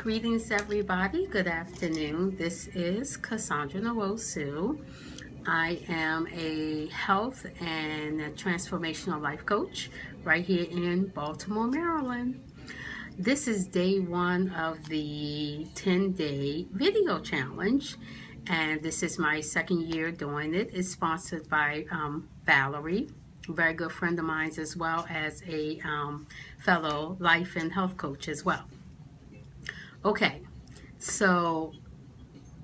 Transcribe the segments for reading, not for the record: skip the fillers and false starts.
Greetings, everybody. Good afternoon. This is Cassandra Nwosu. I am a health and a transformational life coach right here in Baltimore, Maryland. This is day one of the 10-day video challenge, and this is my second year doing it. It's sponsored by Valerie, a very good friend of mine, as well as a fellow life and health coach as well. Okay, so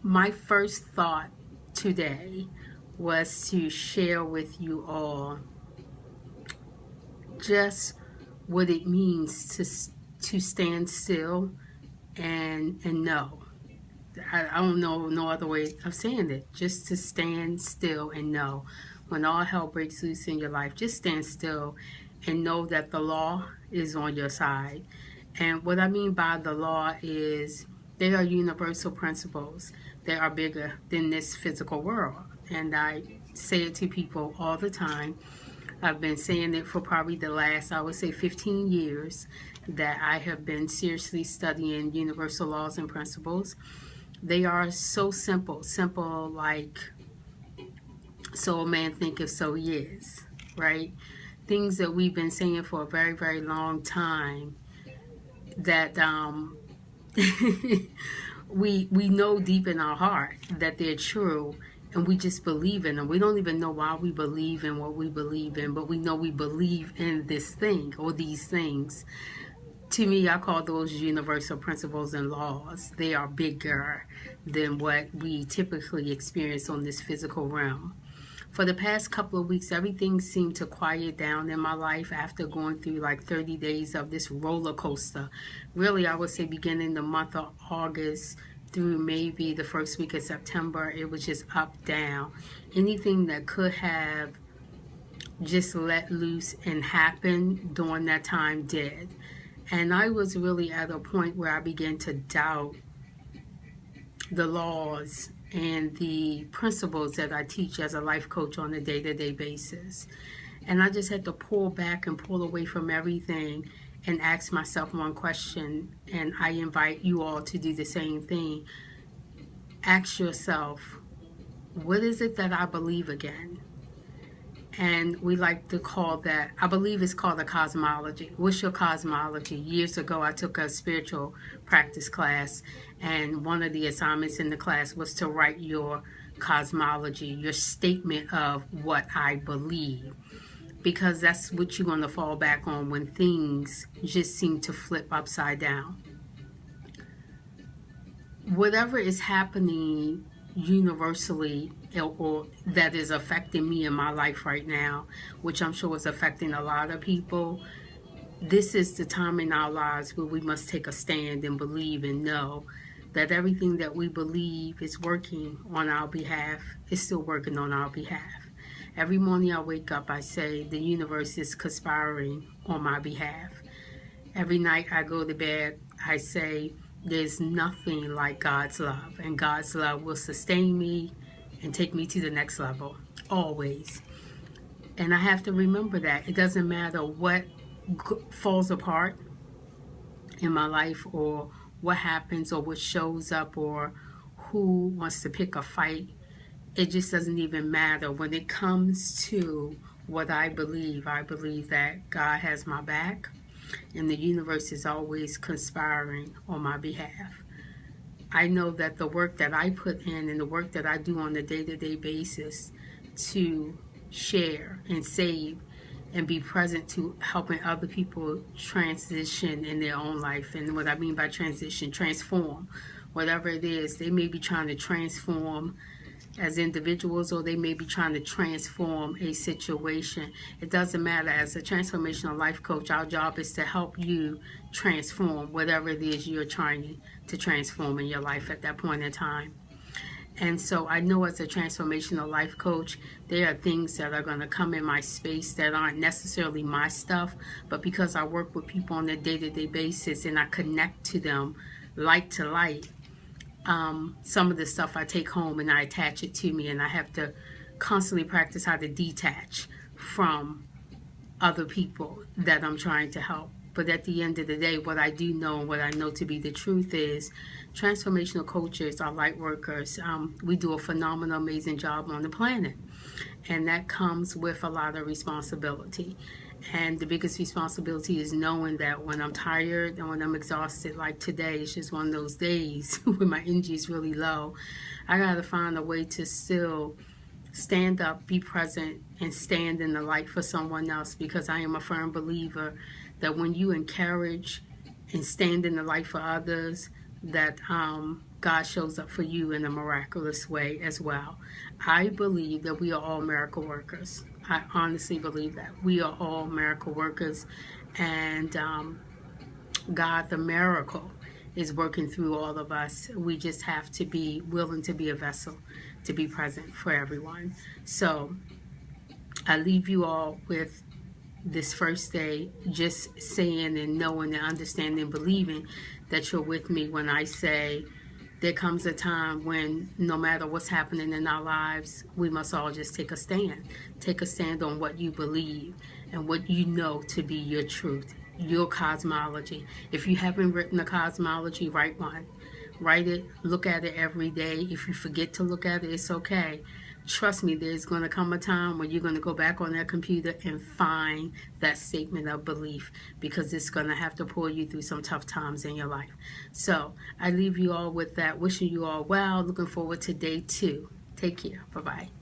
my first thought today was to share with you all just what it means to stand still and know. I don't know no other way of saying it. Just to stand still and know. When all hell breaks loose in your life, just stand still and know that the law is on your side. And what I mean by the law is they are universal principles. They are bigger than this physical world. And I say it to people all the time. I've been saying it for probably the last, I would say, 15 years that I have been seriously studying universal laws and principles. They are so simple like, so a man thinketh, so he is, right? Things that we've been saying for a very, very long time that we know deep in our heart that they're true, and we just believe in them. We don't even know why we believe in what we believe in, but we know we believe in this thing or these things. To me, I call those universal principles and laws. They are bigger than what we typically experience on this physical realm. For the past couple of weeks, everything seemed to quiet down in my life after going through like 30 days of this roller coaster. Really, I would say beginning the month of August through maybe the first week of September, it was just up, down. Anything that could have just let loose and happen during that time did. And I was really at a point where I began to doubt the laws and the principles that I teach as a life coach on a day-to-day basis. And I just had to pull back and pull away from everything and ask myself one question, and I invite you all to do the same thing. Ask yourself, what is it that I believe again? And we like to call that, I believe it's called a cosmology. What's your cosmology? Years ago, I took a spiritual practice class, and one of the assignments in the class was to write your cosmology, your statement of what I believe, because that's what you're going to fall back on when things just seem to flip upside down. Whatever is happening universally or that is affecting me in my life right now, which I'm sure is affecting a lot of people, this is the time in our lives where we must take a stand and believe and know that everything that we believe is working on our behalf is still working on our behalf. Every morning I wake up, I say the universe is conspiring on my behalf. Every night I go to bed, I say there's nothing like God's love, and God's love will sustain me and take me to the next level, always. And I have to remember that. It doesn't matter what falls apart in my life or what happens or what shows up or who wants to pick a fight. It just doesn't even matter. When it comes to what I believe that God has my back, and the universe is always conspiring on my behalf. I know that the work that I put in and the work that I do on a day-to-day basis to share and save and be present to helping other people transition in their own life. And what I mean by transition, transform. Whatever it is, they may be trying to transform as individuals, or they may be trying to transform a situation. It doesn't matter. As a transformational life coach, our job is to help you transform whatever it is you're trying to transform in your life at that point in time. And so I know as a transformational life coach, there are things that are going to come in my space that aren't necessarily my stuff, but because I work with people on a day-to-day basis and I connect to them like to like, some of the stuff I take home and I attach it to me, and I have to constantly practice how to detach from other people that I'm trying to help But at the end of the day, what I do know and what I know to be the truth is transformational coaches are light workers. We do a phenomenal, amazing job on the planet. And that comes with a lot of responsibility. And the biggest responsibility is knowing that when I'm tired and when I'm exhausted, like today, it's just one of those days when my energy is really low. I got to find a way to still stand up, be present, and stand in the light for someone else, because I am a firm believer that when you encourage and stand in the light for others, that God shows up for you in a miraculous way as well. I believe that we are all miracle workers. I honestly believe that. We are all miracle workers, and God, the miracle, is working through all of us. We just have to be willing to be a vessel, to be present for everyone. So I leave you all with this first day, just saying and knowing and understanding and believing that you're with me when I say there comes a time when no matter what's happening in our lives, we must all just take a stand. Take a stand on what you believe and what you know to be your truth, your cosmology. If you haven't written a cosmology, write one. Write it, look at it every day. If you forget to look at it, it's okay. Trust me, there's going to come a time when you're going to go back on that computer and find that statement of belief, because it's going to have to pull you through some tough times in your life. So I leave you all with that, wishing you all well, looking forward to day 2. Take care. Bye-bye.